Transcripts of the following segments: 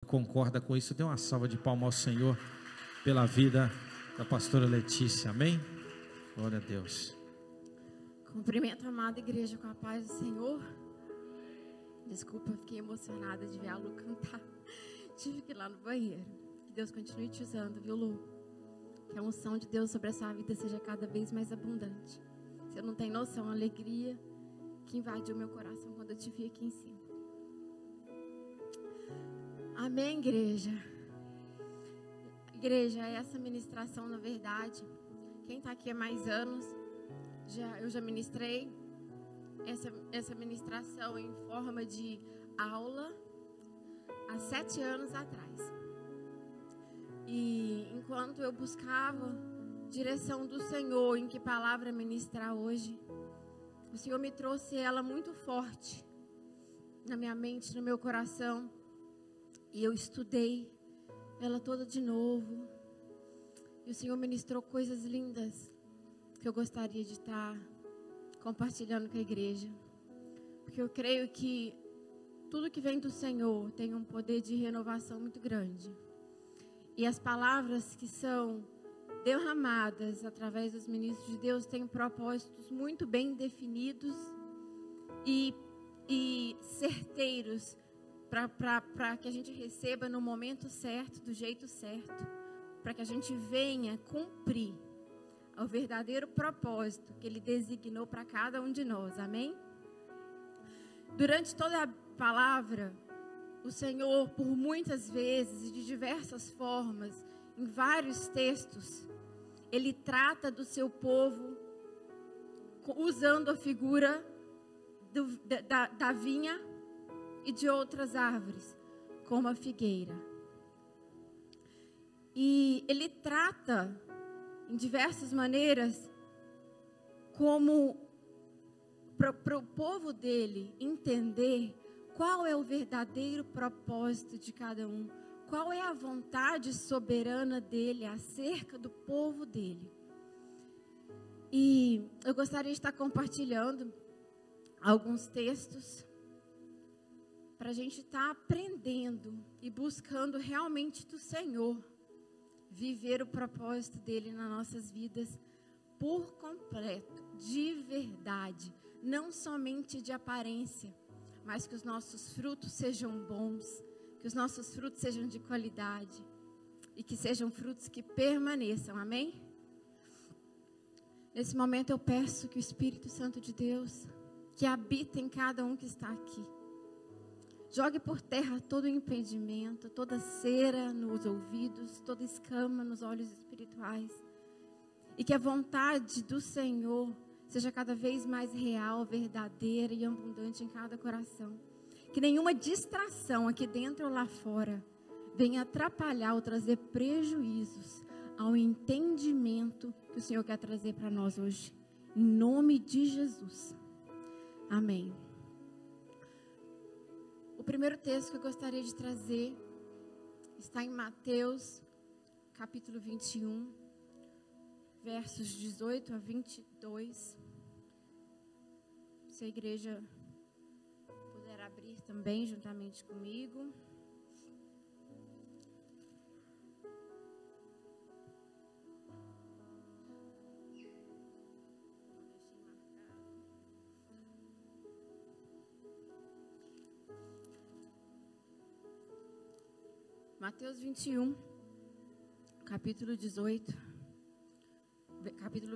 concorda com isso, dê uma salva de palmas ao Senhor pela vida da pastora Letícia, amém? Glória a Deus. Cumprimento a amada igreja com a paz do Senhor. Desculpa, fiquei emocionada de ver a Lu cantar. Tive que ir lá no banheiro. Que Deus continue te usando, viu, Lu? Que a unção de Deus sobre a sua vida seja cada vez mais abundante. Você não tem noção, a alegria que invadiu meu coração quando eu te vi aqui em cima. Amém, igreja. Igreja, essa ministração, na verdade, quem está aqui há mais anos, eu já ministrei essa ministração em forma de aula há 7 anos atrás. E enquanto eu buscava direção do Senhor em que palavra ministrar hoje, o Senhor me trouxe ela muito forte na minha mente, no meu coração. E eu estudei ela toda de novo. E o Senhor ministrou coisas lindas que eu gostaria de estar compartilhando com a igreja. Porque eu creio que tudo que vem do Senhor tem um poder de renovação muito grande. E as palavras que são derramadas através dos ministros de Deus têm propósitos muito bem definidos e certeiros para que a gente receba no momento certo, do jeito certo, para que a gente venha cumprir o verdadeiro propósito que Ele designou para cada um de nós, amém? Durante toda a palavra, o Senhor, por muitas vezes e de diversas formas, em vários textos, Ele trata do seu povo usando a figura da vinha e de outras árvores, como a figueira. E Ele trata em diversas maneiras, como para o povo dele entender qual é o verdadeiro propósito de cada um, qual é a vontade soberana dele acerca do povo dele. E eu gostaria de estar compartilhando alguns textos para a gente estar aprendendo e buscando realmente do Senhor viver o propósito dele nas nossas vidas por completo, de verdade, não somente de aparência, mas que os nossos frutos sejam bons, que os nossos frutos sejam de qualidade e que sejam frutos que permaneçam, amém? Nesse momento eu peço que o Espírito Santo de Deus, que habita em cada um que está aqui, jogue por terra todo impedimento, toda cera nos ouvidos, toda escama nos olhos espirituais. E que a vontade do Senhor seja cada vez mais real, verdadeira e abundante em cada coração. Que nenhuma distração aqui dentro ou lá fora venha atrapalhar ou trazer prejuízos ao entendimento que o Senhor quer trazer para nós hoje. Em nome de Jesus. Amém. O primeiro texto que eu gostaria de trazer está em Mateus, capítulo 21, versos 18 a 22. Se a igreja puder abrir também juntamente comigo. Mateus 21, capítulo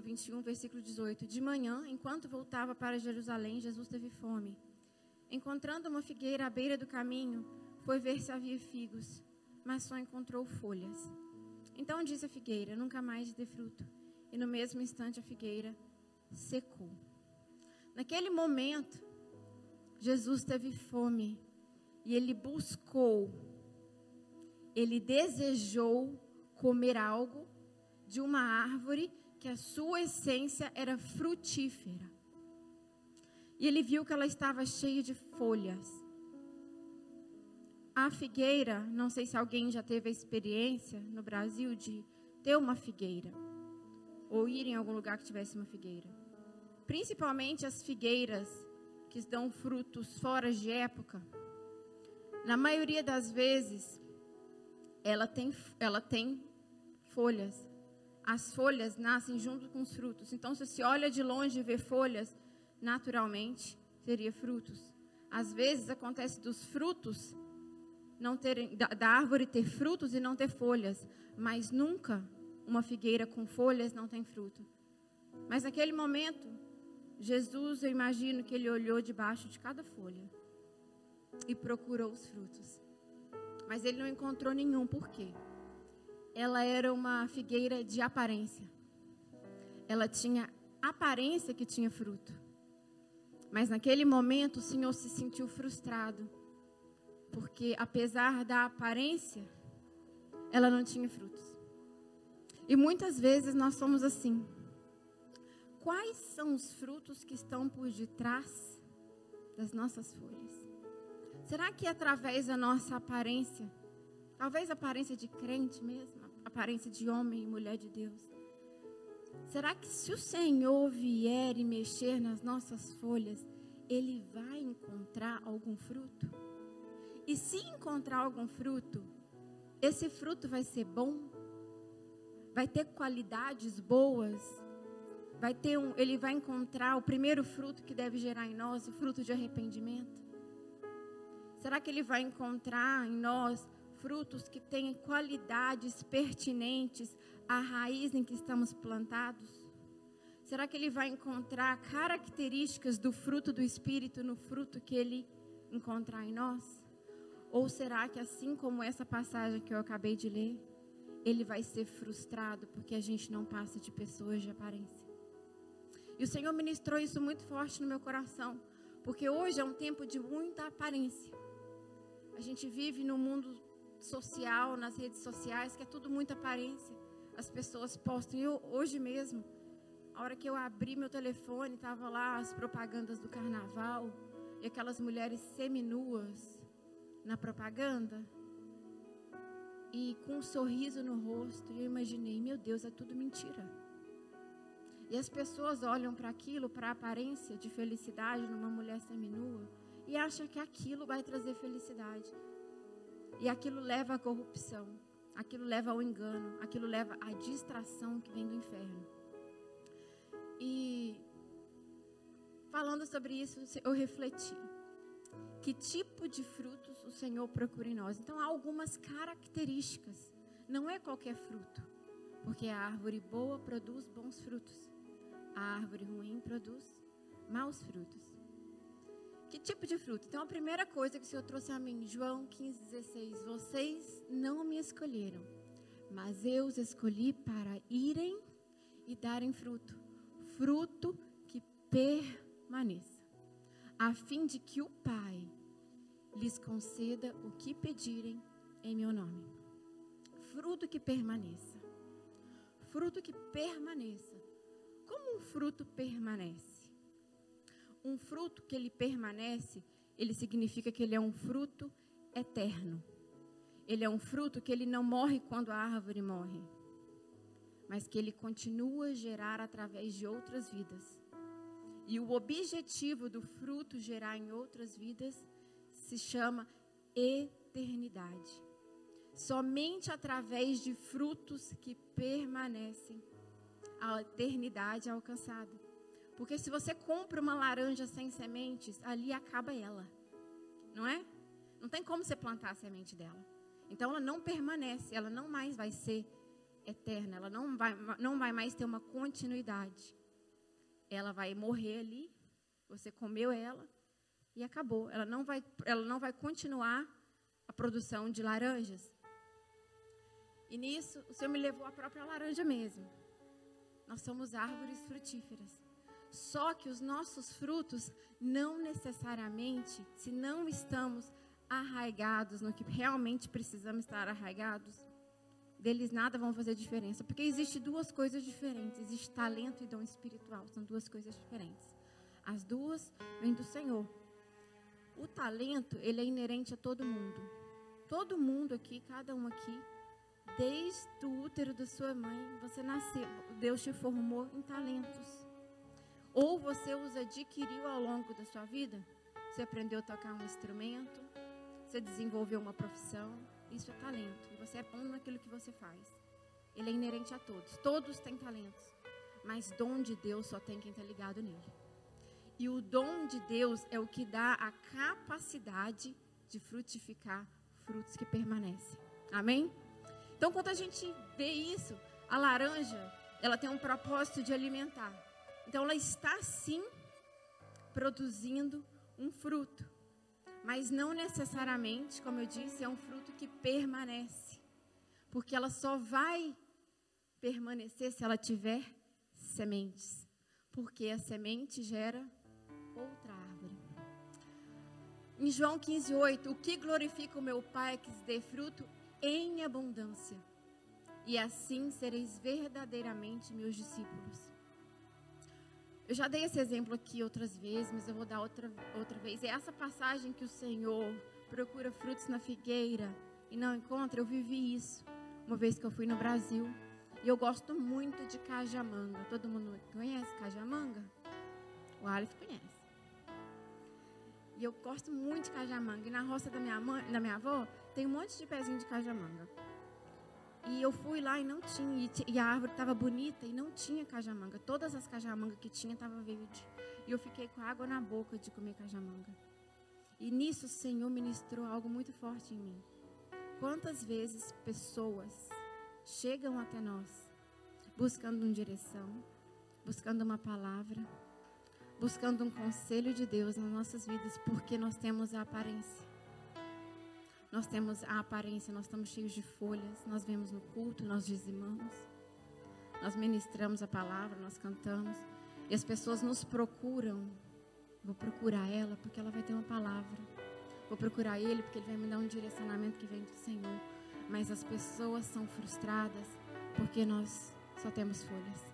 21, versículo 18. De manhã, enquanto voltava para Jerusalém, Jesus teve fome. Encontrando uma figueira à beira do caminho, foi ver se havia figos, mas só encontrou folhas. Então disse a figueira: nunca mais dê fruto. E no mesmo instante a figueira secou. Naquele momento, Jesus teve fome e ele buscou, ele desejou comer algo de uma árvore que a sua essência era frutífera. E ele viu que ela estava cheia de folhas. A figueira, não sei se alguém já teve a experiência no Brasil de ter uma figueira, ou ir em algum lugar que tivesse uma figueira. Principalmente as figueiras que dão frutos fora de época. Na maioria das vezes, ela tem folhas. As folhas nascem junto com os frutos. Então, se você olha de longe e vê folhas, naturalmente teria frutos. Às vezes acontece dos frutos não terem, da árvore ter frutos e não ter folhas, mas nunca uma figueira com folhas não tem fruto. Mas naquele momento, Jesus, eu imagino que ele olhou debaixo de cada folha e procurou os frutos. Mas ele não encontrou nenhum. Por quê? Ela era uma figueira de aparência. Ela tinha aparência que tinha fruto. Mas naquele momento o Senhor se sentiu frustrado. Porque apesar da aparência, ela não tinha frutos. E muitas vezes nós somos assim. Quais são os frutos que estão por detrás das nossas folhas? Será que através da nossa aparência, talvez aparência de crente mesmo, aparência de homem e mulher de Deus, será que se o Senhor vier e mexer nas nossas folhas, Ele vai encontrar algum fruto? E se encontrar algum fruto, esse fruto vai ser bom? Vai ter qualidades boas? Ele vai encontrar o primeiro fruto que deve gerar em nós, o fruto de arrependimento? Será que Ele vai encontrar em nós frutos que tenham qualidades pertinentes à raiz em que estamos plantados? Será que Ele vai encontrar características do fruto do Espírito no fruto que Ele encontrar em nós? Ou será que, assim como essa passagem que eu acabei de ler, Ele vai ser frustrado porque a gente não passa de pessoas de aparência? E o Senhor ministrou isso muito forte no meu coração, porque hoje é um tempo de muita aparência. A gente vive no mundo social, nas redes sociais, que é tudo muita aparência. As pessoas postam. E hoje mesmo, a hora que eu abri meu telefone, estava lá as propagandas do carnaval, e aquelas mulheres seminuas na propaganda, e com um sorriso no rosto, e eu imaginei, meu Deus, é tudo mentira. E as pessoas olham para aquilo, para a aparência de felicidade numa mulher seminua, e acham que aquilo vai trazer felicidade. E aquilo leva à corrupção, aquilo leva ao engano, aquilo leva à distração que vem do inferno. E falando sobre isso, eu refleti. Que tipo de frutos o Senhor procura em nós? Então há algumas características. Não é qualquer fruto. Porque a árvore boa produz bons frutos. A árvore ruim produz maus frutos. Que tipo de fruto? Então a primeira coisa que o Senhor trouxe a mim, João 15:16. Vocês não me escolheram, mas eu os escolhi para irem e darem fruto. Fruto que permaneça. A fim de que o Pai lhes conceda o que pedirem em meu nome. Fruto que permaneça. Fruto que permaneça. Como um fruto permanece? Um fruto que ele permanece, ele significa que ele é um fruto eterno. Ele é um fruto que ele não morre quando a árvore morre, mas que ele continua a gerar através de outras vidas. E o objetivo do fruto gerar em outras vidas se chama eternidade. Somente através de frutos que permanecem, a eternidade é alcançada. Porque se você compra uma laranja sem sementes, ali acaba ela, não é? Não tem como você plantar a semente dela. Então ela não permanece, ela não mais vai ser eterna, ela não vai mais ter uma continuidade. Ela vai morrer ali, você comeu ela e acabou. Ela não vai continuar a produção de laranjas. E nisso, o Senhor me levou à própria laranja mesmo. Nós somos árvores frutíferas. Só que os nossos frutos, não necessariamente, se não estamos arraigados no que realmente precisamos estar arraigados, deles nada vão fazer diferença. Porque existe duas coisas diferentes. Existe talento e dom espiritual. São duas coisas diferentes. As duas vêm do Senhor. O talento, ele é inerente a todo mundo. Todo mundo aqui, cada um aqui, desde o útero da sua mãe, você nasceu. Deus te formou em talentos. Ou você os adquiriu ao longo da sua vida. Você aprendeu a tocar um instrumento, você desenvolveu uma profissão isso é talento. E você é bom naquilo que você faz. Ele é inerente a todos. Todos têm talentos. Mas dom de Deus só tem quem está ligado nele. E o dom de Deus é o que dá a capacidade de frutificar frutos que permanecem. Amém? Então, quando a gente vê isso, a laranja, ela tem um propósito de alimentar. Então, ela está, sim, produzindo um fruto. Mas não necessariamente, como eu disse, é um fruto que permanece. Porque ela só vai permanecer se ela tiver sementes. Porque a semente gera outra árvore. Em João 15:8, o que glorifica o meu Pai é que se dê fruto em abundância. E assim sereis verdadeiramente meus discípulos. Eu já dei esse exemplo aqui outras vezes, mas eu vou dar outra vez. É essa passagem que o Senhor procura frutos na figueira e não encontra. Eu vivi isso uma vez que eu fui no Brasil. E eu gosto muito de cajamanga. Todo mundo conhece cajamanga? O Aleph conhece. E eu gosto muito de cajamanga. E na roça da minha avó, tem um monte de pezinho de cajamanga. E eu fui lá e não tinha. E a árvore estava bonita e não tinha cajamanga. Todas as cajamangas que tinha estavam verdes. E eu fiquei com água na boca de comer cajamanga. E nisso o Senhor ministrou algo muito forte em mim. Quantas vezes pessoas chegam até nós buscando uma direção, buscando uma palavra, buscando um conselho de Deus nas nossas vidas, porque nós temos a aparência. Nós temos a aparência, nós estamos cheios de folhas, nós vemos no culto, nós dizimamos, nós ministramos a palavra, nós cantamos, e as pessoas nos procuram. Vou procurar ela porque ela vai ter uma palavra. Vou procurar ele porque ele vai me dar um direcionamento que vem do Senhor. Mas as pessoas são frustradas porque nós só temos folhas.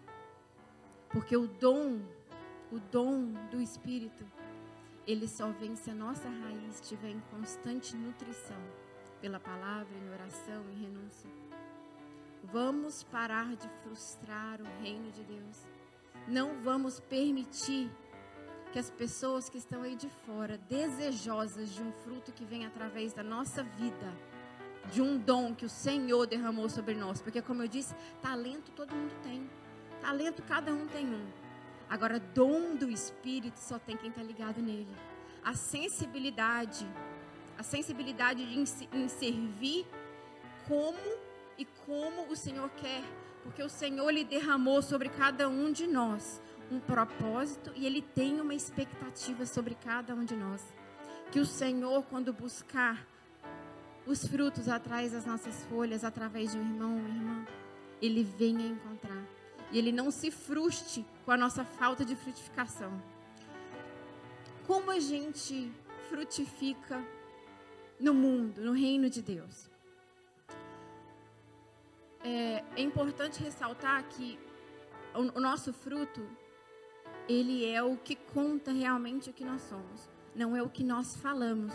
Porque o dom do Espírito, ele só vem se a nossa raiz estiver em constante nutrição pela palavra, em oração, em renúncia. Vamos parar de frustrar o reino de Deus. Não vamos permitir que as pessoas que estão aí de fora, desejosas de um fruto que vem através da nossa vida, de um dom que o Senhor derramou sobre nós. Porque, como eu disse, talento todo mundo tem. Talento cada um tem um. Agora, dom do Espírito só tem quem está ligado nele. A sensibilidade em servir como o Senhor quer. Porque o Senhor lhe derramou sobre cada um de nós um propósito e Ele tem uma expectativa sobre cada um de nós. Que o Senhor, quando buscar os frutos atrás das nossas folhas, através de um irmão ou uma irmã, Ele venha encontrar. E Ele não se frustre com a nossa falta de frutificação. Como a gente frutifica no mundo, no reino de Deus? É importante ressaltar que o nosso fruto, ele é o que conta realmente o que nós somos. Não é o que nós falamos.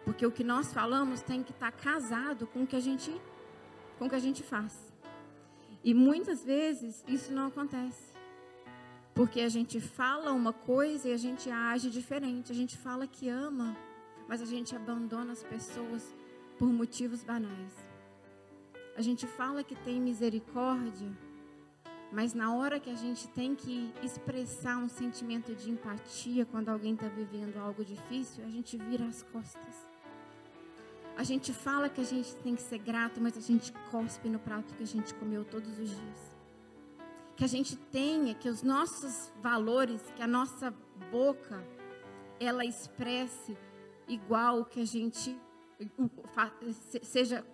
Porque o que nós falamos tem que estar casado com o que a gente faz. E muitas vezes isso não acontece. Porque a gente fala uma coisa e a gente age diferente. A gente fala que ama, mas a gente abandona as pessoas por motivos banais. A gente fala que tem misericórdia, mas na hora que a gente tem que expressar um sentimento de empatia quando alguém está vivendo algo difícil, a gente vira as costas. A gente fala que a gente tem que ser grato, mas a gente cospe no prato que a gente comeu todos os dias. Que a gente tenha, que os nossos valores, que a nossa boca, ela expresse igual que a gente seja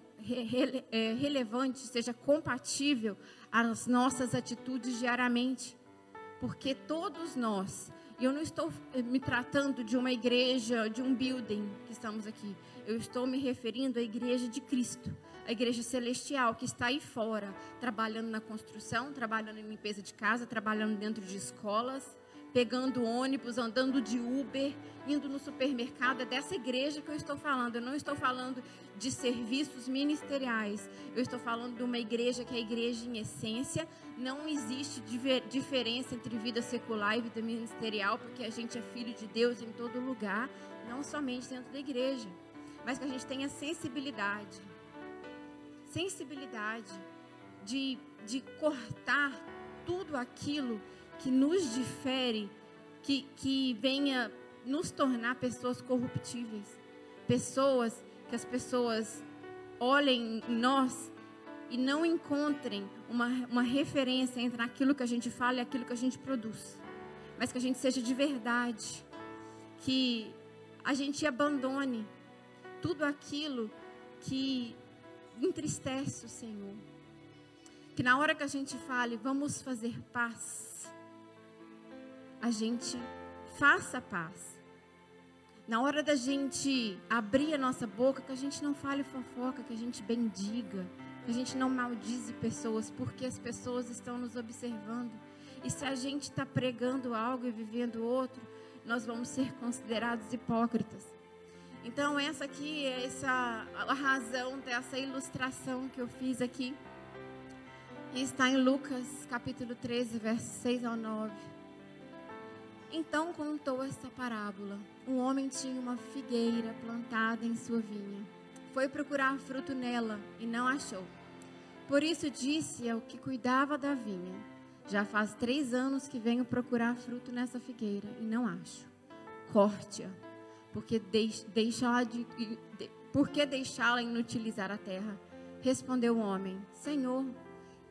relevante, seja compatível às nossas atitudes diariamente. Porque todos nós, e eu não estou me tratando de uma igreja, de um building que estamos aqui. Eu estou me referindo à igreja de Cristo, a igreja celestial que está aí fora, trabalhando na construção, trabalhando em limpeza de casa, trabalhando dentro de escolas, pegando ônibus, andando de Uber, indo no supermercado. É dessa igreja que eu estou falando. Eu não estou falando de serviços ministeriais. Eu estou falando de uma igreja que é a igreja em essência. Não existe diferença entre vida secular e vida ministerial, porque a gente é filho de Deus em todo lugar, não somente dentro da igreja. mas que a gente tenha sensibilidade de cortar tudo aquilo que nos difere, que venha nos tornar pessoas corruptíveis, pessoas que as pessoas olhem em nós e não encontrem uma referência entre aquilo que a gente fala e aquilo que a gente produz, mas que a gente seja de verdade, que a gente abandone tudo aquilo que entristece o Senhor, que na hora que a gente fale, vamos fazer paz, a gente faça paz. Na hora da gente abrir a nossa boca, que a gente não fale fofoca, que a gente bendiga, que a gente não maldize pessoas, porque as pessoas estão nos observando. E se a gente está pregando algo e vivendo outro, nós vamos ser considerados hipócritas. Então essa aqui é a razão dessa ilustração que eu fiz aqui. E está em Lucas capítulo 13, versos 6 ao 9. Então contou esta parábola. Um homem tinha uma figueira plantada em sua vinha. Foi procurar fruto nela e não achou. Por isso disse ao que cuidava da vinha: já faz 3 anos que venho procurar fruto nessa figueira e não acho. Corte-a, porque deixá-la inutilizar a terra? Respondeu o homem: Senhor,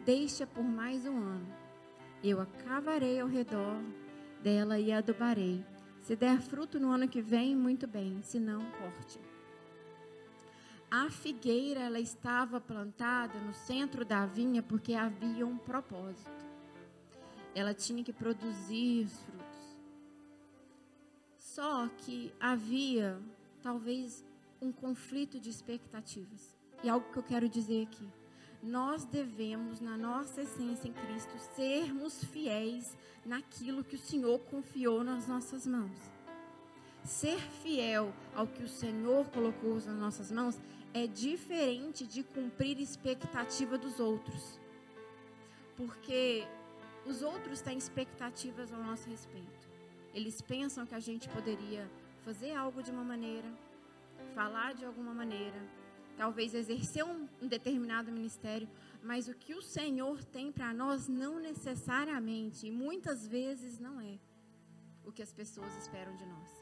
deixa por mais 1 ano. Eu a cavarei ao redor dela e a adubarei. Se der fruto no ano que vem, muito bem, se não, corte. A figueira, ela estava plantada no centro da vinha porque havia um propósito. Ela tinha que produzir os frutos. Só que havia, talvez, um conflito de expectativas. E algo que eu quero dizer aqui. Nós devemos, na nossa essência em Cristo, sermos fiéis naquilo que o Senhor confiou nas nossas mãos. Ser fiel ao que o Senhor colocou nas nossas mãos é diferente de cumprir expectativa dos outros. Porque os outros têm expectativas ao nosso respeito. Eles pensam que a gente poderia fazer algo de uma maneira, falar de alguma maneira, talvez exercer um determinado ministério, mas o que o Senhor tem para nós não necessariamente, e muitas vezes não é o que as pessoas esperam de nós.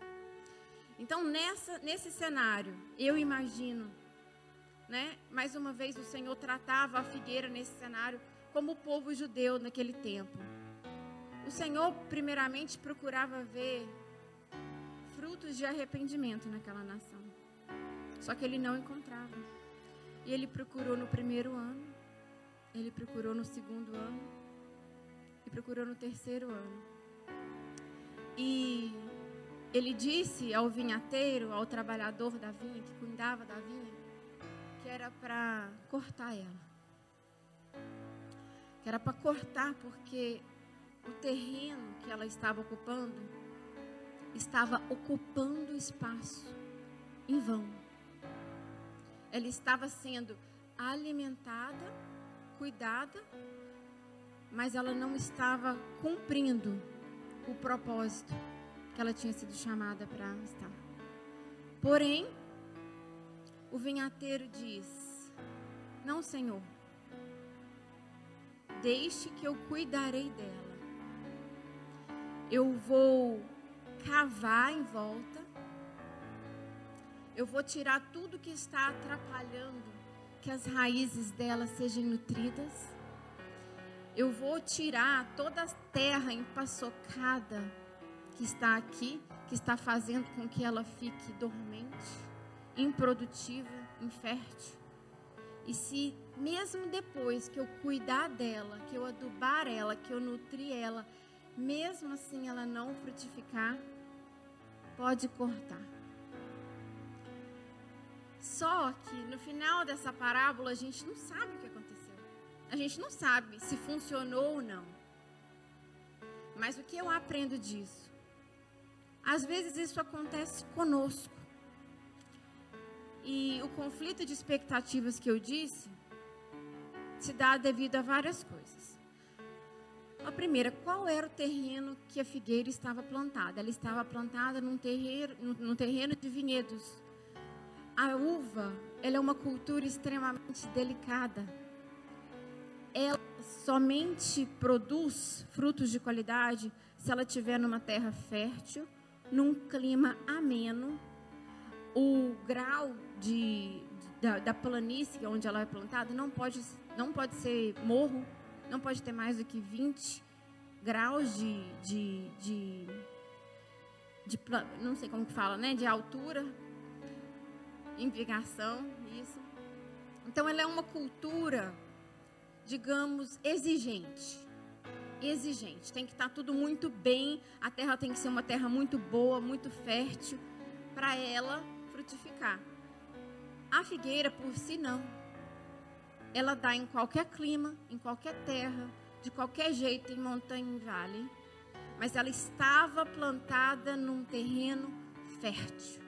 Então, nesse cenário, eu imagino, né? Mais uma vez o Senhor tratava a figueira nesse cenário como o povo judeu naquele tempo. O Senhor primeiramente procurava ver frutos de arrependimento naquela nação. Só que ele não encontrava. E ele procurou no primeiro ano, ele procurou no segundo ano, e procurou no terceiro ano. E ele disse ao vinhateiro, ao trabalhador da vinha, que cuidava da vinha, que era para cortar ela. Que era para cortar porque o terreno que ela estava ocupando espaço em vão. Ela estava sendo alimentada, cuidada, mas ela não estava cumprindo o propósito que ela tinha sido chamada para estar. Porém, o vinhateiro diz: não, Senhor, deixe que eu cuidarei dela. Eu vou cavar em volta. Eu vou tirar tudo que está atrapalhando que as raízes dela sejam nutridas. Eu vou tirar toda a terra empaçocada que está aqui, que está fazendo com que ela fique dormente, improdutiva, infértil. E se mesmo depois que eu cuidar dela, que eu adubar ela, que eu nutrir ela, mesmo assim ela não frutificar, pode cortar. Só que no final dessa parábola a gente não sabe o que aconteceu. A gente não sabe se funcionou ou não. Mas o que eu aprendo disso? Às vezes isso acontece conosco. E o conflito de expectativas que eu disse se dá devido a várias coisas. A primeira, qual era o terreno que a figueira estava plantada? Ela estava plantada num terreno de vinhedos. A uva, ela é uma cultura extremamente delicada. Ela somente produz frutos de qualidade se ela estiver numa terra fértil, num clima ameno. O grau da planície onde ela é plantada não pode ser morro, não pode ter mais do que 20 graus não sei como que fala, né? De altura, irrigação, isso. Então, ela é uma cultura, digamos, exigente. Tem que estar tudo muito bem, a terra tem que ser uma terra muito boa, muito fértil, para ela frutificar. A figueira, por si, não. Ela dá em qualquer clima, em qualquer terra, de qualquer jeito, em montanha, em vale. Mas ela estava plantada num terreno fértil.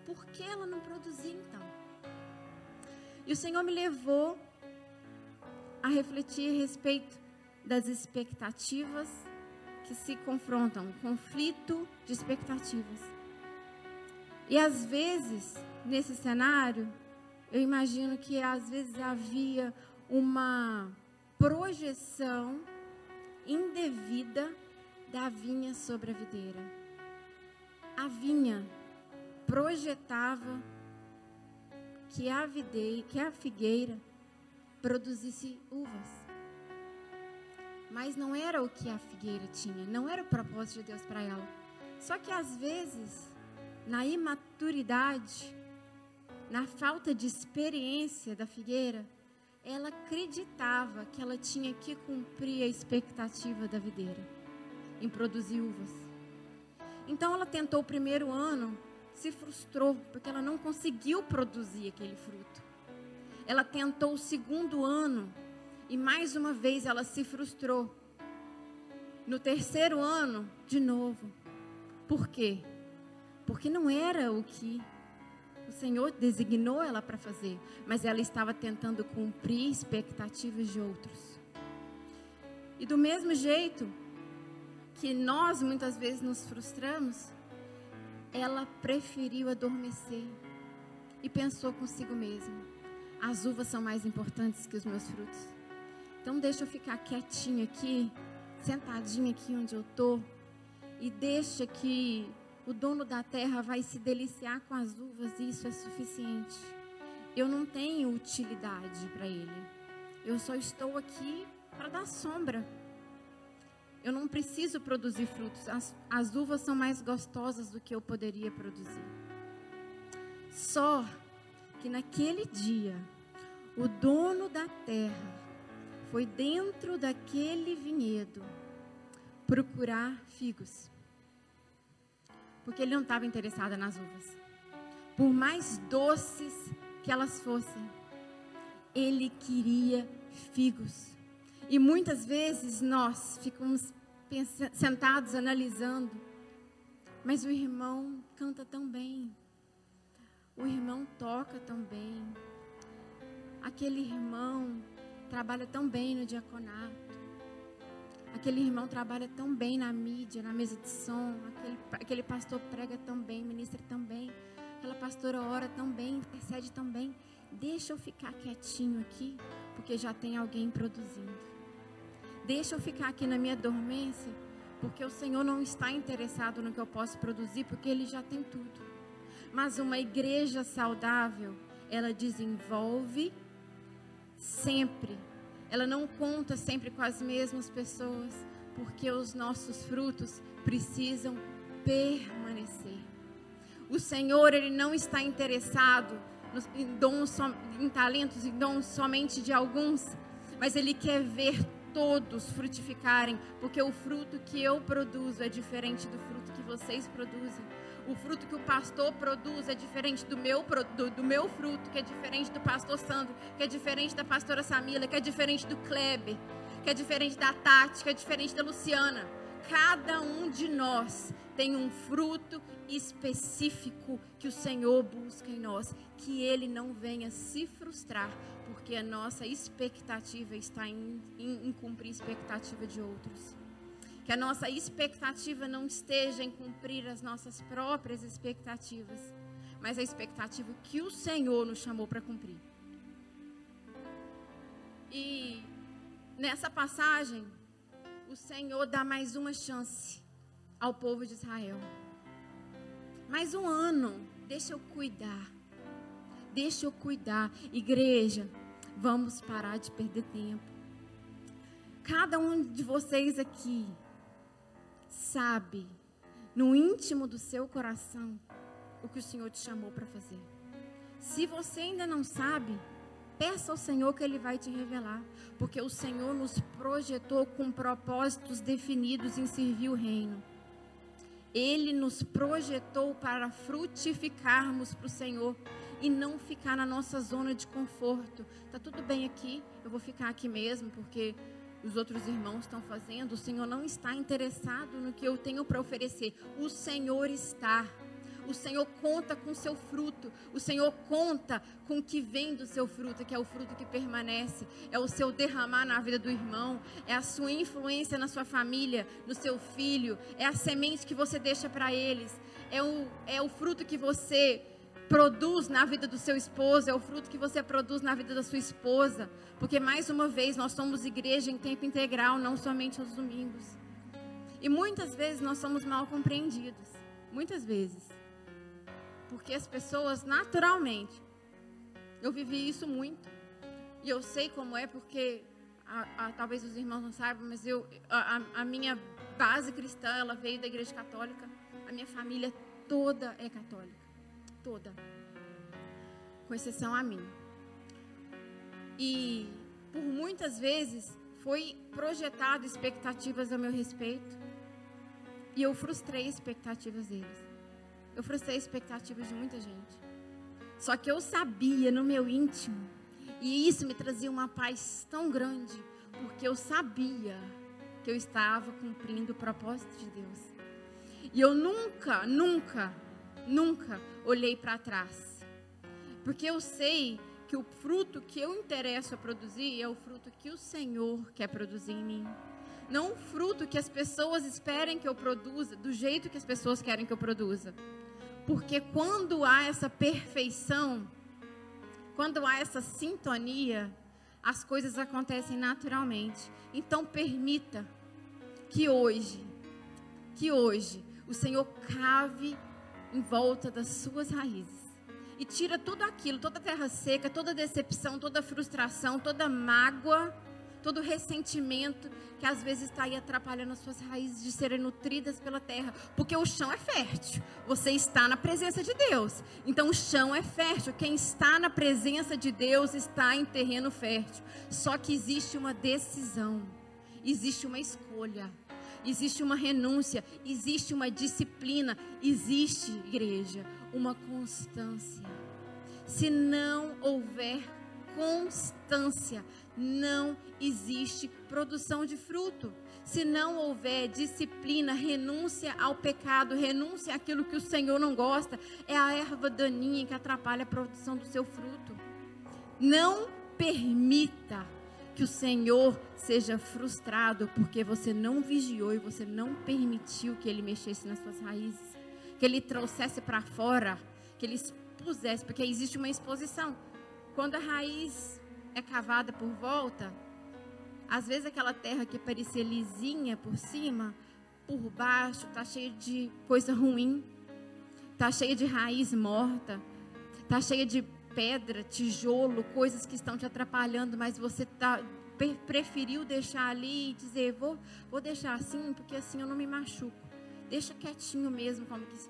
Por que ela não produzia, então? E o Senhor me levou a refletir a respeito das expectativas que se confrontam, conflito de expectativas. E às vezes, nesse cenário, eu imagino que às vezes havia uma projeção indevida da vinha sobre a videira. A vinha projetava que a figueira produzisse uvas. Mas não era o que a figueira tinha, não era o propósito de Deus para ela. Só que às vezes, na imaturidade, na falta de experiência da figueira, ela acreditava que ela tinha que cumprir a expectativa da videira em produzir uvas. Então ela tentou o primeiro ano, se frustrou, porque ela não conseguiu produzir aquele fruto. Ela tentou o segundo ano e mais uma vez ela se frustrou. No terceiro ano, de novo. Por quê? Porque não era o que o Senhor designou ela para fazer, mas ela estava tentando cumprir expectativas de outros. E do mesmo jeito que nós muitas vezes nos frustramos, ela preferiu adormecer e pensou consigo mesma: as uvas são mais importantes que os meus frutos. Então deixa eu ficar quietinha aqui, sentadinha aqui onde eu estou, e deixa que o dono da terra vai se deliciar com as uvas, e isso é suficiente. Eu não tenho utilidade para ele. Eu só estou aqui para dar sombra. Eu não preciso produzir frutos. As uvas são mais gostosas do que eu poderia produzir. Só que naquele dia, o dono da terra foi dentro daquele vinhedo procurar figos. Porque ele não estava interessado nas uvas. Por mais doces que elas fossem, ele queria figos. E muitas vezes nós ficamos sentados analisando: mas o irmão canta tão bem, o irmão toca tão bem, aquele irmão trabalha tão bem no diaconato, aquele irmão trabalha tão bem na mídia, na mesa de som, aquele pastor prega tão bem, ministra tão bem, aquela pastora ora tão bem, intercede tão bem. Deixa eu ficar quietinho aqui, porque já tem alguém produzindo. Deixa eu ficar aqui na minha dormência, porque o Senhor não está interessado no que eu posso produzir, porque Ele já tem tudo. Mas uma igreja saudável, ela desenvolve sempre. Ela não conta sempre com as mesmas pessoas, porque os nossos frutos precisam permanecer. O Senhor, Ele não está interessado em talentos, em dons somente de alguns, mas Ele quer ver todos frutificarem, porque o fruto que eu produzo é diferente do fruto que vocês produzem. O fruto que o pastor produz é diferente do meu fruto, que é diferente do pastor Sandro, que é diferente da pastora Samila, que é diferente do Kleber, que é diferente da Tati, que é diferente da Luciana. Cada um de nós tem um fruto específico que o Senhor busca em nós, que Ele não venha se frustrar, porque a nossa expectativa está em cumprir a expectativa de outros. Que a nossa expectativa não esteja em cumprir as nossas próprias expectativas, mas a expectativa que o Senhor nos chamou para cumprir. E nessa passagem, o Senhor dá mais uma chance ao povo de Israel. Mais um ano, deixa eu cuidar. Deixa eu cuidar. Igreja, vamos parar de perder tempo. Cada um de vocês aqui sabe, no íntimo do seu coração, o que o Senhor te chamou para fazer. Se você ainda não sabe, peça ao Senhor que Ele vai te revelar. Porque o Senhor nos projetou com propósitos definidos em servir o reino. Ele nos projetou para frutificarmos para o Senhor e não ficar na nossa zona de conforto. Tá tudo bem aqui, eu vou ficar aqui mesmo porque os outros irmãos estão fazendo. O Senhor não está interessado no que eu tenho para oferecer. O Senhor está. O Senhor conta com o seu fruto. O Senhor conta com o que vem do seu fruto, que é o fruto que permanece. É o seu derramar na vida do irmão. É a sua influência na sua família, no seu filho. É a semente que você deixa para eles. É o fruto que você produz na vida do seu esposo. É o fruto que você produz na vida da sua esposa. Porque, mais uma vez, nós somos igreja em tempo integral, não somente aos domingos. E muitas vezes nós somos mal compreendidos. Muitas vezes. Porque as pessoas, naturalmente, eu vivi isso muito, e eu sei como é, porque talvez os irmãos não saibam, mas a minha base cristã, ela veio da igreja católica. A minha família toda é católica, toda, com exceção a mim. E por muitas vezes foi projetado expectativas a meu respeito, e eu frustrei expectativas deles. Eu frustrei expectativas de muita gente. Só que eu sabia no meu íntimo, e isso me trazia uma paz tão grande, porque eu sabia que eu estava cumprindo o propósito de Deus. E eu nunca olhei para trás. Porque eu sei que o fruto que eu interesso a produzir é o fruto que o Senhor quer produzir em mim. Não o fruto que as pessoas esperem que eu produza, do jeito que as pessoas querem que eu produza. Porque quando há essa perfeição, quando há essa sintonia, as coisas acontecem naturalmente. Então permita que hoje o Senhor cave em volta das suas raízes. E tira tudo aquilo, toda terra seca, toda decepção, toda frustração, toda mágoa, todo ressentimento que às vezes está aí atrapalhando as suas raízes de serem nutridas pela terra. Porque o chão é fértil. Você está na presença de Deus. Então o chão é fértil. Quem está na presença de Deus está em terreno fértil. Só que existe uma decisão. Existe uma escolha. Existe uma renúncia. Existe uma disciplina. Existe, igreja, uma constância. Se não houver constância, não existe produção de fruto. Se não houver disciplina, renúncia ao pecado, renúncia àquilo que o Senhor não gosta, é a erva daninha que atrapalha a produção do seu fruto. Não permita que o Senhor seja frustrado porque você não vigiou e você não permitiu que Ele mexesse nas suas raízes, que Ele trouxesse para fora, que Ele expusesse, porque existe uma exposição. Quando a raiz é cavada por volta, às vezes aquela terra que parecia lisinha por cima, por baixo está cheia de coisa ruim, está cheia de raiz morta, está cheia de pedra, tijolo, coisas que estão te atrapalhando, mas você preferiu deixar ali e dizer, vou deixar assim, porque assim eu não me machuco. Deixa quietinho mesmo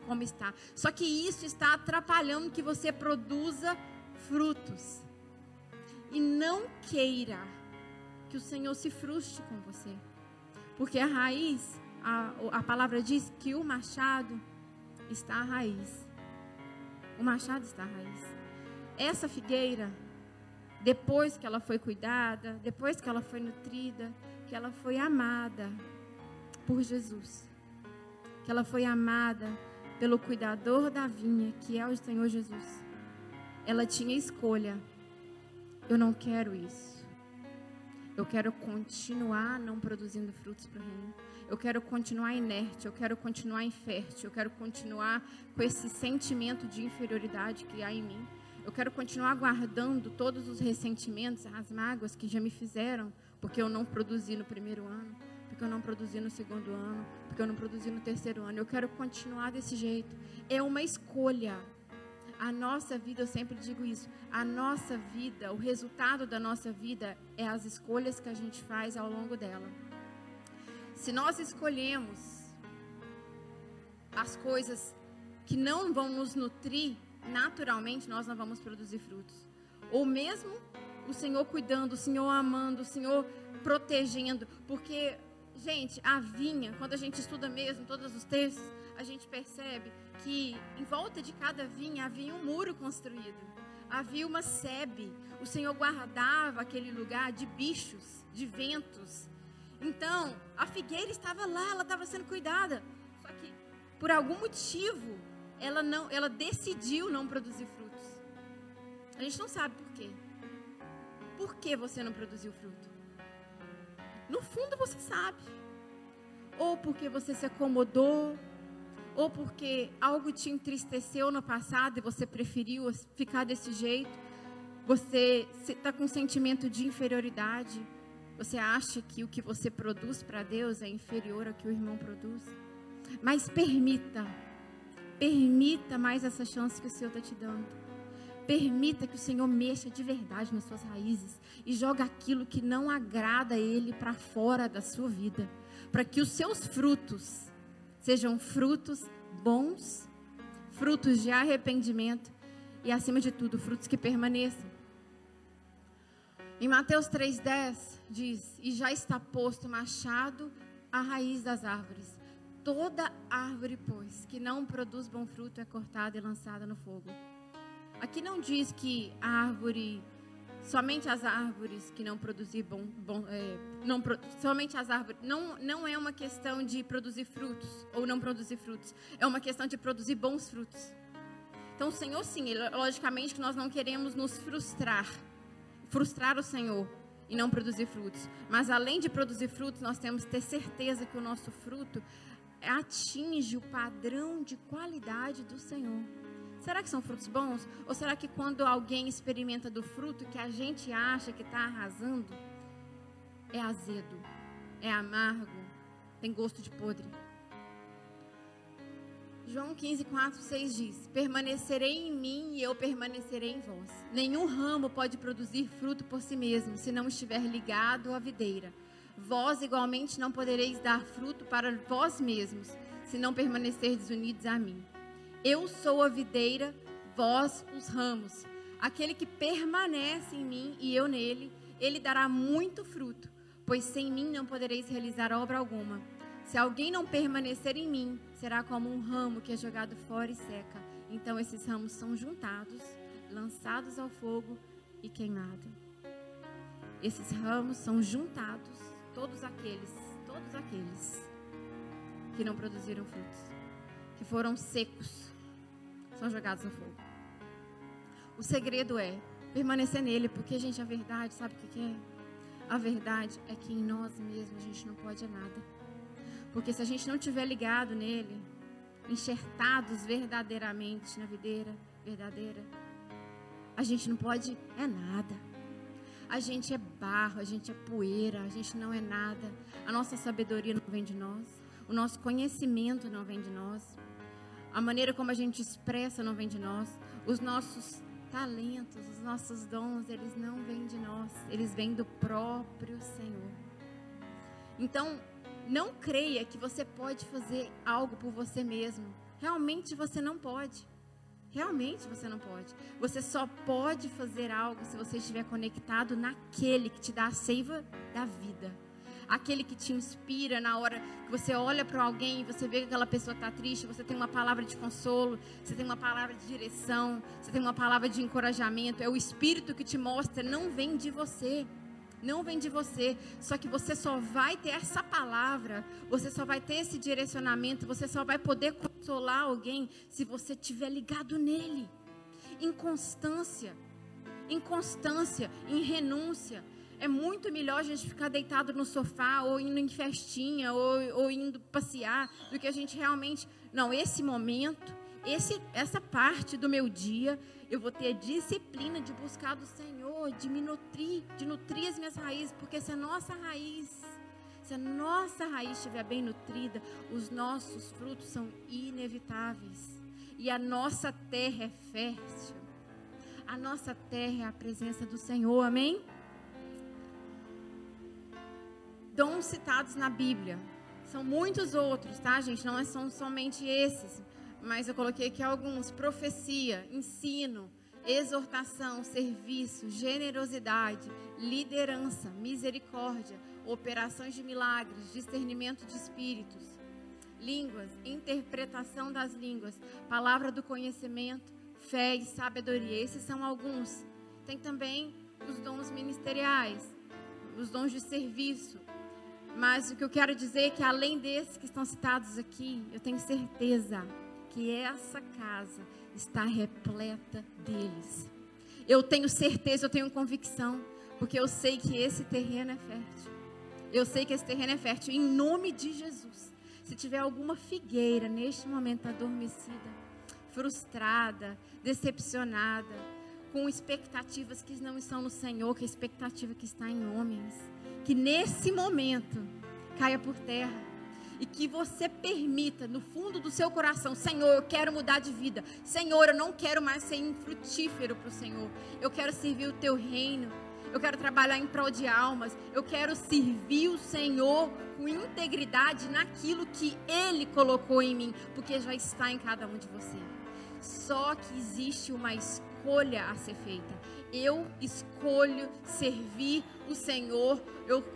como está. Só que isso está atrapalhando que você produza frutos. E não queira que o Senhor se frustre com você. Porque a raiz, a palavra diz que o machado está à raiz. O machado está à raiz. Essa figueira, depois que ela foi cuidada, depois que ela foi nutrida, que ela foi amada por Jesus, que ela foi amada pelo cuidador da vinha, que é o Senhor Jesus, ela tinha escolha. Eu não quero isso. Eu quero continuar não produzindo frutos para o reino. Eu quero continuar inerte, eu quero continuar infértil, eu quero continuar com esse sentimento de inferioridade que há em mim. Eu quero continuar guardando todos os ressentimentos, as mágoas que já me fizeram, porque eu não produzi no primeiro ano, porque eu não produzi no segundo ano, porque eu não produzi no terceiro ano. Eu quero continuar desse jeito. É uma escolha. A nossa vida, eu sempre digo isso, a nossa vida, o resultado da nossa vida é as escolhas que a gente faz ao longo dela. Se nós escolhemos as coisas que não vão nos nutrir, naturalmente nós não vamos produzir frutos. Ou mesmo o Senhor cuidando, o Senhor amando, o Senhor protegendo. Porque, gente, a vinha, quando a gente estuda mesmo todos os textos, a gente percebe que em volta de cada vinha havia um muro construído. Havia uma sebe. O Senhor guardava aquele lugar de bichos, de ventos. Então, a figueira estava lá, ela estava sendo cuidada. Só que, por algum motivo, ela decidiu não produzir frutos. A gente não sabe por quê. Por que você não produziu fruto? No fundo, você sabe. Ou porque você se acomodou, ou porque algo te entristeceu no passado e você preferiu ficar desse jeito. Você está com um sentimento de inferioridade. Você acha que o que você produz para Deus é inferior ao que o irmão produz. Mas permita mais essa chance que o Senhor está te dando. Permita que o Senhor mexa de verdade nas suas raízes e joga aquilo que não agrada a Ele para fora da sua vida. Para que os seus frutos sejam frutos bons, frutos de arrependimento e, acima de tudo, frutos que permaneçam. Em Mateus 3,10 diz: e já está posto machado à raiz das árvores. Toda árvore, pois, que não produz bom fruto é cortada e lançada no fogo. Aqui não diz que somente as árvores que não produzir somente as árvores, não é uma questão de produzir frutos ou não produzir frutos, é uma questão de produzir bons frutos. Então o Senhor, sim, logicamente que nós não queremos nos frustrar o Senhor e não produzir frutos, mas além de produzir frutos, nós temos que ter certeza que o nosso fruto atinge o padrão de qualidade do Senhor. Será que são frutos bons? Ou será que quando alguém experimenta do fruto que a gente acha que está arrasando, é azedo, é amargo, tem gosto de podre? João 15:4-6 diz: permanecerei em mim e eu permanecerei em vós. Nenhum ramo pode produzir fruto por si mesmo, se não estiver ligado à videira. Vós igualmente não podereis dar fruto para vós mesmos, se não permanecerdes unidos a mim. Eu sou a videira, vós os ramos. Aquele que permanece em mim e eu nele, ele dará muito fruto, pois sem mim não podereis realizar obra alguma. Se alguém não permanecer em mim, será como um ramo que é jogado fora e seca. Então esses ramos são juntados, lançados ao fogo e queimados. Esses ramos são juntados, todos aqueles que não produziram frutos, que foram secos, são jogados no fogo. O segredo é permanecer nele, porque, gente, a verdade, sabe o que é? A verdade é que em nós mesmos a gente não pode nada. Porque se a gente não estiver ligado nele, enxertados verdadeiramente na videira verdadeira, a gente não pode nada. A gente é barro, a gente é poeira, a gente não é nada. A nossa sabedoria não vem de nós, o nosso conhecimento não vem de nós, a maneira como a gente expressa não vem de nós, os nossos talentos, os nossos dons, eles não vêm de nós, eles vêm do próprio Senhor. Então, não creia que você pode fazer algo por você mesmo. Realmente você não pode. Realmente você não pode. Você só pode fazer algo se você estiver conectado naquele que te dá a seiva da vida. Aquele que te inspira na hora que você olha para alguém e você vê que aquela pessoa está triste, você tem uma palavra de consolo, você tem uma palavra de direção, você tem uma palavra de encorajamento. É o Espírito que te mostra, não vem de você. Não vem de você, só que você só vai ter essa palavra, você só vai ter esse direcionamento, você só vai poder consolar alguém se você estiver ligado nele, em constância, em renúncia. É muito melhor a gente ficar deitado no sofá, ou indo em festinha, ou indo passear, do que a gente realmente... Não, esse momento, essa parte do meu dia, eu vou ter a disciplina de buscar do Senhor, de me nutrir, de nutrir as minhas raízes, porque se a nossa raiz estiver bem nutrida, os nossos frutos são inevitáveis. E a nossa terra é fértil. A nossa terra é a presença do Senhor, amém? Dons citados na Bíblia. São muitos outros, tá, gente? Não são somente esses. Mas eu coloquei aqui alguns. Profecia, ensino, exortação, serviço, generosidade, liderança, misericórdia, operações de milagres, discernimento de espíritos, línguas, interpretação das línguas, palavra do conhecimento, fé e sabedoria. Esses são alguns. Tem também os dons ministeriais, os dons de serviço. Mas o que eu quero dizer é que além desses que estão citados aqui, eu tenho certeza que essa casa está repleta deles. Eu tenho certeza, eu tenho convicção, porque eu sei que esse terreno é fértil. Eu sei que esse terreno é fértil, em nome de Jesus. Se tiver alguma figueira neste momento adormecida, frustrada, decepcionada, com expectativas que não estão no Senhor, que a expectativa que está em homens, que nesse momento caia por terra e que você permita no fundo do seu coração: Senhor, eu quero mudar de vida. Senhor, eu não quero mais ser infrutífero para o Senhor. Eu quero servir o teu reino. Eu quero trabalhar em prol de almas. Eu quero servir o Senhor com integridade naquilo que Ele colocou em mim, porque já está em cada um de vocês. Só que existe uma escolha a ser feita. Eu escolho servir o Senhor.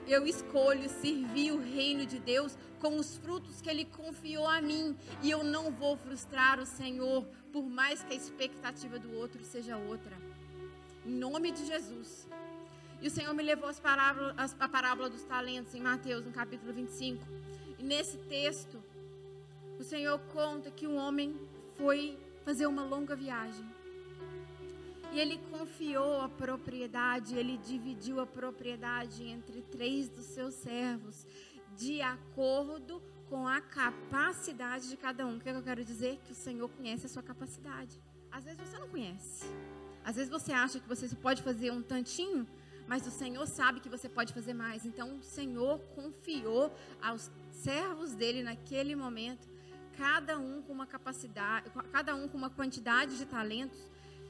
Eu escolho servir o reino de Deus com os frutos que Ele confiou a mim. E eu não vou frustrar o Senhor, por mais que a expectativa do outro seja outra. Em nome de Jesus. E o Senhor me levou a parábola dos talentos em Mateus, no capítulo 25. E nesse texto, o Senhor conta que um homem foi fazer uma longa viagem. E ele confiou a propriedade, ele dividiu a propriedade entre 3 dos seus servos, de acordo com a capacidade de cada um. O que eu quero dizer? Que o Senhor conhece a sua capacidade. Às vezes você não conhece. Às vezes você acha que você pode fazer um tantinho, mas o Senhor sabe que você pode fazer mais. Então o Senhor confiou aos servos dele naquele momento, cada um com uma capacidade, cada um com uma quantidade de talentos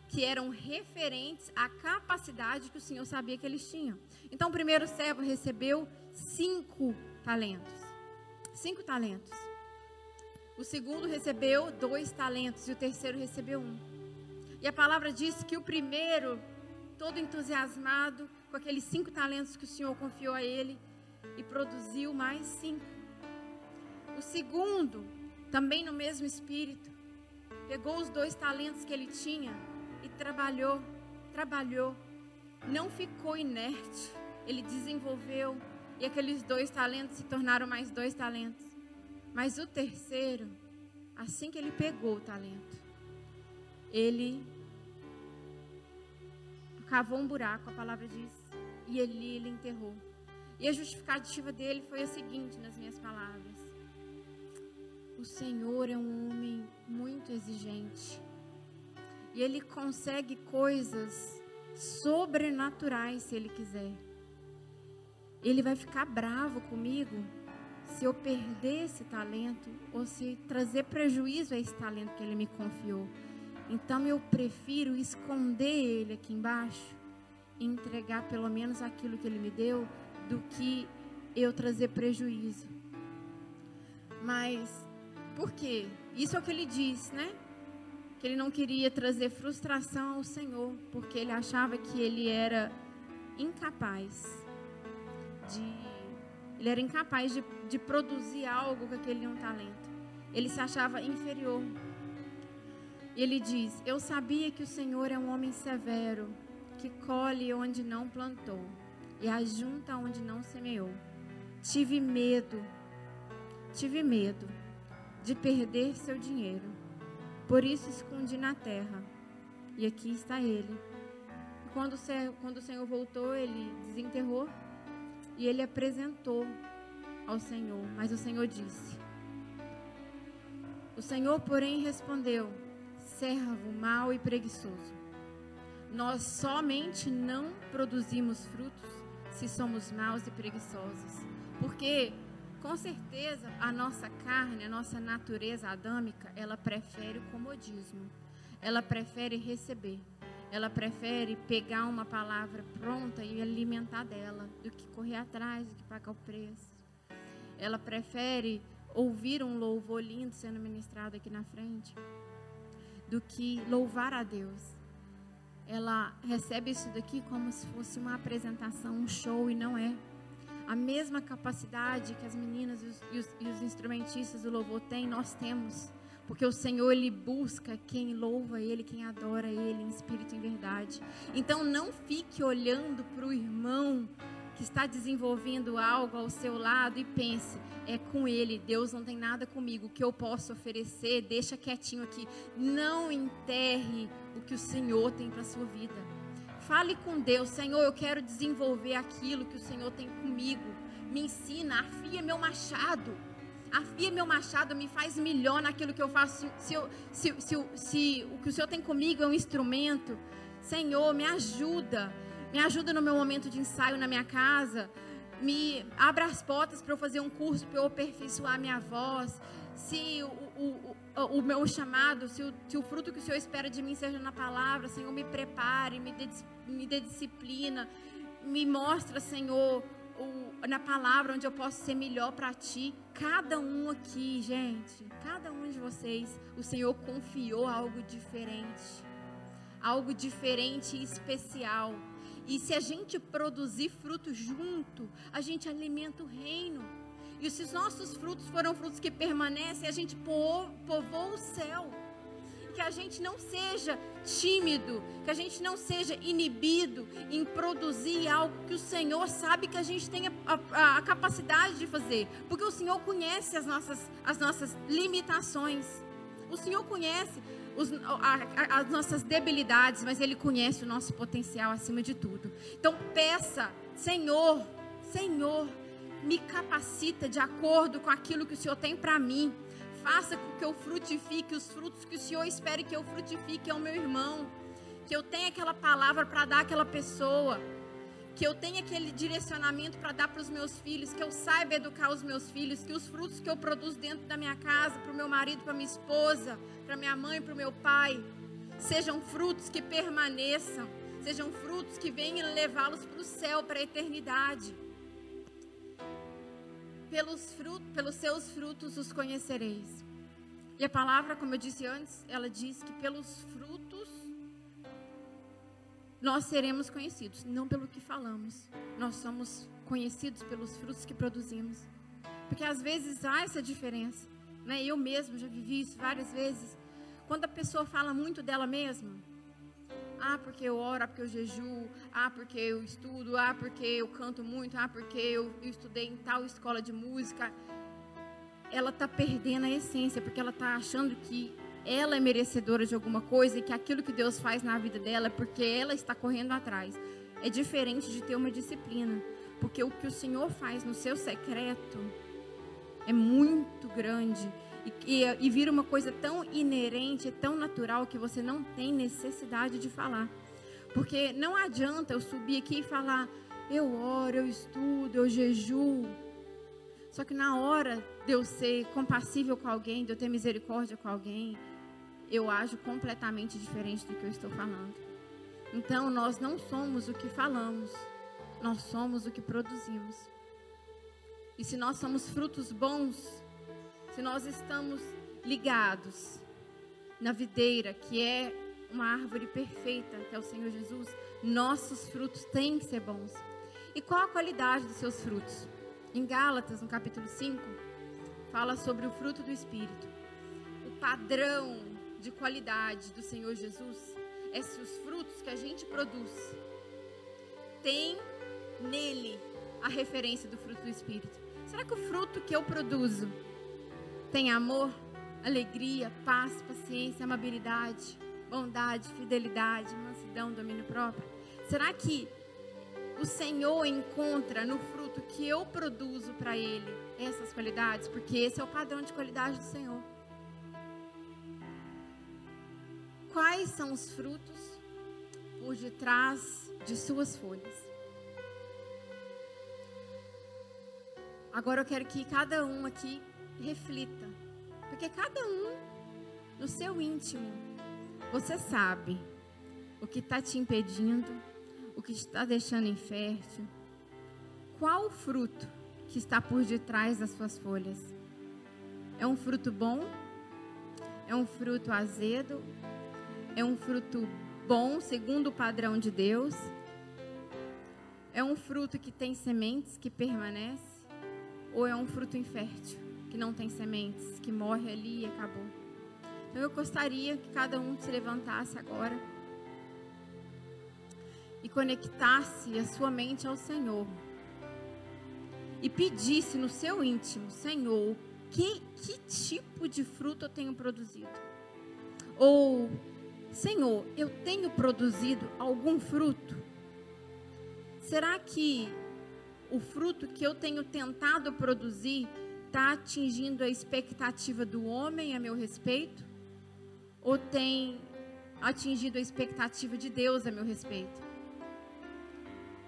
que eram referentes à capacidade que o Senhor sabia que eles tinham. Então o primeiro servo recebeu 5 talentos. 5 talentos. O segundo recebeu 2 talentos e o terceiro recebeu 1. E a palavra diz que o primeiro, todo entusiasmado com aqueles 5 talentos que o Senhor confiou a ele, e produziu mais 5. O segundo, também no mesmo espírito, pegou os 2 talentos que ele tinha e trabalhou, não ficou inerte, ele desenvolveu, e aqueles 2 talentos se tornaram mais 2 talentos. Mas o terceiro, assim que ele pegou o talento, ele cavou um buraco, a palavra diz, e ele enterrou. E a justificativa dele foi a seguinte, nas minhas palavras: o Senhor é um homem muito exigente, e Ele consegue coisas sobrenaturais se Ele quiser. Ele vai ficar bravo comigo se eu perder esse talento, ou se trazer prejuízo a esse talento que Ele me confiou. Então eu prefiro esconder ele aqui embaixo e entregar pelo menos aquilo que ele me deu, do que eu trazer prejuízo. Mas por quê? Isso é o que ele diz, né? Que ele não queria trazer frustração ao Senhor, porque ele achava que ele era incapaz de produzir algo com aquele um talento. Ele se achava inferior. Ele diz: eu sabia que o Senhor é um homem severo, que colhe onde não plantou e ajunta onde não semeou. Tive medo de perder seu dinheiro, por isso escondi na terra. E aqui está ele. Quando o Senhor voltou, ele desenterrou e ele apresentou ao Senhor. Mas o Senhor disse: o Senhor, porém, respondeu: servo mau e preguiçoso, nós somente não produzimos frutos se somos maus e preguiçosos. Porque, com certeza, a nossa carne, a nossa natureza adâmica, ela prefere o comodismo. Ela prefere receber. Ela prefere pegar uma palavra pronta e alimentar dela, do que correr atrás, do que pagar o preço. Ela prefere ouvir um louvor lindo sendo ministrado aqui na frente, do que louvar a Deus. Ela recebe isso daqui como se fosse uma apresentação, um show, e não é. A mesma capacidade que as meninas e os instrumentistas do louvor têm, nós temos. Porque o Senhor, Ele busca quem louva Ele, quem adora Ele em espírito e em verdade. Então não fique olhando para o irmão que está desenvolvendo algo ao seu lado e pense: é com ele, Deus não tem nada comigo, o que eu posso oferecer, deixa quietinho aqui. Não enterre o que o Senhor tem para a sua vida. Fale com Deus: Senhor, eu quero desenvolver aquilo que o Senhor tem comigo. Me ensina, afia meu machado. Afia meu machado, me faz melhor naquilo que eu faço. Se o que o Senhor tem comigo é um instrumento, Senhor, me ajuda no meu momento de ensaio na minha casa, me abra as portas para eu fazer um curso, para eu aperfeiçoar a minha voz. Se o meu chamado, se o fruto que o Senhor espera de mim seja na palavra, Senhor, me prepare, me dê disciplina, me mostra, Senhor, na palavra onde eu posso ser melhor para Ti. Cada um aqui, gente, cada um de vocês, o Senhor confiou algo diferente e especial. E se a gente produzir fruto junto, a gente alimenta o reino. E se os nossos frutos foram frutos que permanecem, a gente povoa o céu. Que a gente não seja tímido, que a gente não seja inibido em produzir algo que o Senhor sabe que a gente tem a capacidade de fazer. Porque o Senhor conhece as nossas limitações. O Senhor conhece as nossas debilidades, mas Ele conhece o nosso potencial acima de tudo. Então peça: Senhor, me capacita de acordo com aquilo que o Senhor tem para mim. Faça com que eu frutifique os frutos que o Senhor espere que eu frutifique ao meu irmão. Que eu tenha aquela palavra para dar àquela pessoa. Que eu tenha aquele direcionamento para dar para os meus filhos. Que eu saiba educar os meus filhos. Que os frutos que eu produzo dentro da minha casa, para o meu marido, para minha esposa, para minha mãe, para o meu pai, sejam frutos que permaneçam. Sejam frutos que venham levá-los para o céu, para a eternidade. Pelos seus frutos os conhecereis. E a palavra, como eu disse antes, ela diz que pelos frutos nós seremos conhecidos, não pelo que falamos. Nós somos conhecidos pelos frutos que produzimos. Porque às vezes há essa diferença, né? Eu mesmo já vivi isso várias vezes. Quando a pessoa fala muito dela mesma: porque eu oro, porque eu jejuo, porque eu estudo, porque eu canto muito, porque eu estudei em tal escola de música. Ela está perdendo a essência, porque ela está achando que ela é merecedora de alguma coisa e que aquilo que Deus faz na vida dela é porque ela está correndo atrás. É diferente de ter uma disciplina, porque o que o Senhor faz no seu secreto é muito grande. E vira uma coisa tão inerente, tão natural, que você não tem necessidade de falar. Porque não adianta eu subir aqui e falar: eu oro, eu estudo, eu jejuo. Só que na hora de eu ser compassível com alguém, de eu ter misericórdia com alguém, eu ajo completamente diferente do que eu estou falando. Então nós não somos o que falamos, nós somos o que produzimos. E se nós somos frutos bons, se nós estamos ligados na videira, que é uma árvore perfeita, que é o Senhor Jesus, nossos frutos têm que ser bons. E qual a qualidade dos seus frutos? Em Gálatas, no capítulo 5, fala sobre o fruto do Espírito. O padrão de qualidade do Senhor Jesus é se os frutos que a gente produz tem nele a referência do fruto do Espírito. Será que o fruto que eu produzo tem amor, alegria, paz, paciência, amabilidade, bondade, fidelidade, mansidão, domínio próprio? Será que o Senhor encontra no fruto que eu produzo para Ele essas qualidades? Porque esse é o padrão de qualidade do Senhor. Quais são os frutos por detrás de suas folhas? Agora eu quero que cada um aqui reflita. Porque cada um, no seu íntimo, você sabe o que está te impedindo, o que está deixando infértil. Qual o fruto que está por detrás das suas folhas? É um fruto bom? É um fruto azedo? É um fruto bom, segundo o padrão de Deus? É um fruto que tem sementes, que permanece? Ou é um fruto infértil, que não tem sementes, que morre ali e acabou? Então eu gostaria que cada um se levantasse agora e conectasse a sua mente ao Senhor. E pedisse no seu íntimo: Senhor, que tipo de fruto eu tenho produzido? Ou, Senhor, eu tenho produzido algum fruto? Será que o fruto que eu tenho tentado produzir está atingindo a expectativa do homem a meu respeito? Ou tem atingido a expectativa de Deus a meu respeito?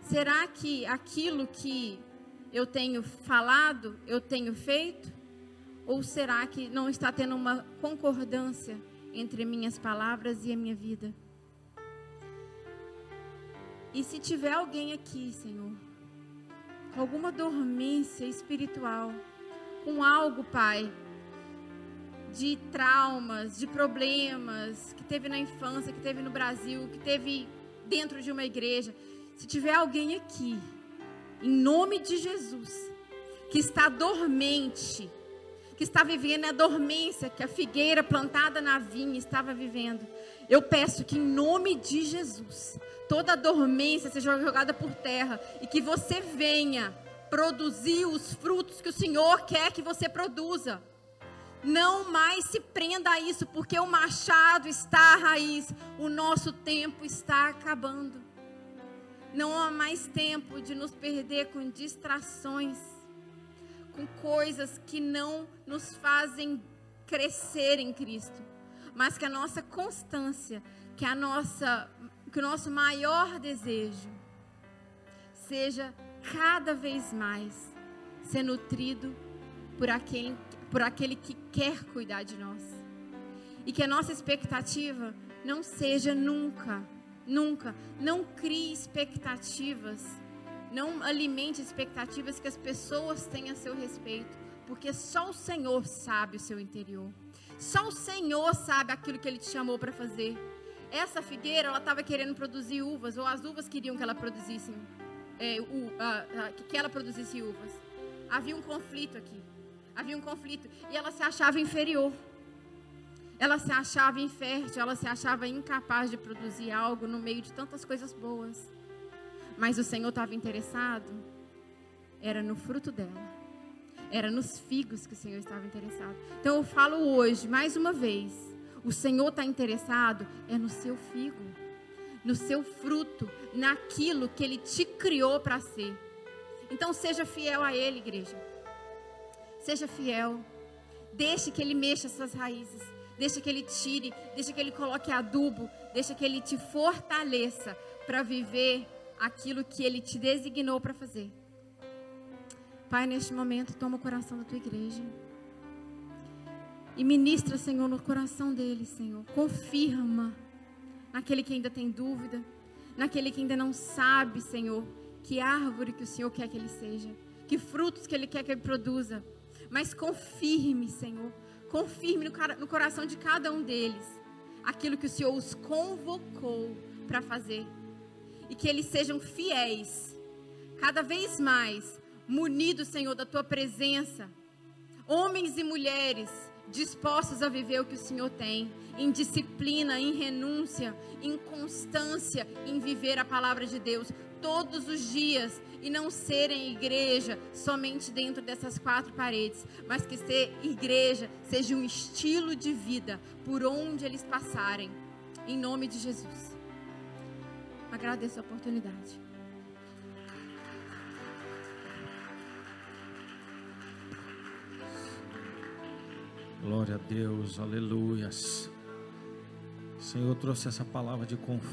Será que aquilo que eu tenho falado, eu tenho feito? Ou será que não está tendo uma concordância entre minhas palavras e a minha vida? E se tiver alguém aqui, Senhor, com alguma dormência espiritual, com algo, Pai, de traumas, de problemas que teve na infância, que teve no Brasil, que teve dentro de uma igreja, se tiver alguém aqui, em nome de Jesus, que está dormente, que está vivendo a dormência que a figueira plantada na vinha estava vivendo, eu peço que em nome de Jesus, toda a dormência seja jogada por terra e que você venha produzir os frutos que o Senhor quer que você produza. Não mais se prenda a isso, porque o machado está à raiz, o nosso tempo está acabando. Não há mais tempo de nos perder com distrações, com coisas que não nos fazem crescer em Cristo, mas que a nossa constância, que o nosso maior desejo seja cada vez mais ser nutrido por aquele que quer cuidar de nós. E que a nossa expectativa não seja nunca, não crie expectativas, não alimente expectativas que as pessoas têm a seu respeito, porque só o Senhor sabe o seu interior. Só o Senhor sabe aquilo que Ele te chamou para fazer. Essa figueira, ela estava querendo produzir uvas, ou as uvas queriam que ela produzisse uvas. Havia um conflito aqui. E ela se achava inferior. Ela se achava infértil, ela se achava incapaz de produzir algo no meio de tantas coisas boas. Mas o Senhor estava interessado, era no fruto dela. Era nos figos que o Senhor estava interessado. Então eu falo hoje, mais uma vez, o Senhor está interessado é no seu figo, no seu fruto, naquilo que Ele te criou para ser. Então seja fiel a Ele, igreja. Seja fiel. Deixe que Ele mexa as suas raízes. Deixa que Ele tire, deixa que Ele coloque adubo, deixa que Ele te fortaleça para viver aquilo que Ele te designou para fazer. Pai, neste momento, toma o coração da tua igreja e ministra, Senhor, no coração deles, Senhor. Confirma naquele que ainda tem dúvida, naquele que ainda não sabe, Senhor, que árvore que o Senhor quer que ele seja, que frutos que Ele quer que ele produza. Mas confirme, Senhor, confirme no coração de cada um deles aquilo que o Senhor os convocou para fazer. E que eles sejam fiéis, cada vez mais munidos, Senhor, da Tua presença. Homens e mulheres dispostos a viver o que o Senhor tem, em disciplina, em renúncia, em constância, em viver a palavra de Deus todos os dias. E não serem igreja somente dentro dessas quatro paredes, mas que ser igreja seja um estilo de vida por onde eles passarem, em nome de Jesus. Agradeço a oportunidade. Glória a Deus, aleluias. O Senhor trouxe essa palavra de confronto.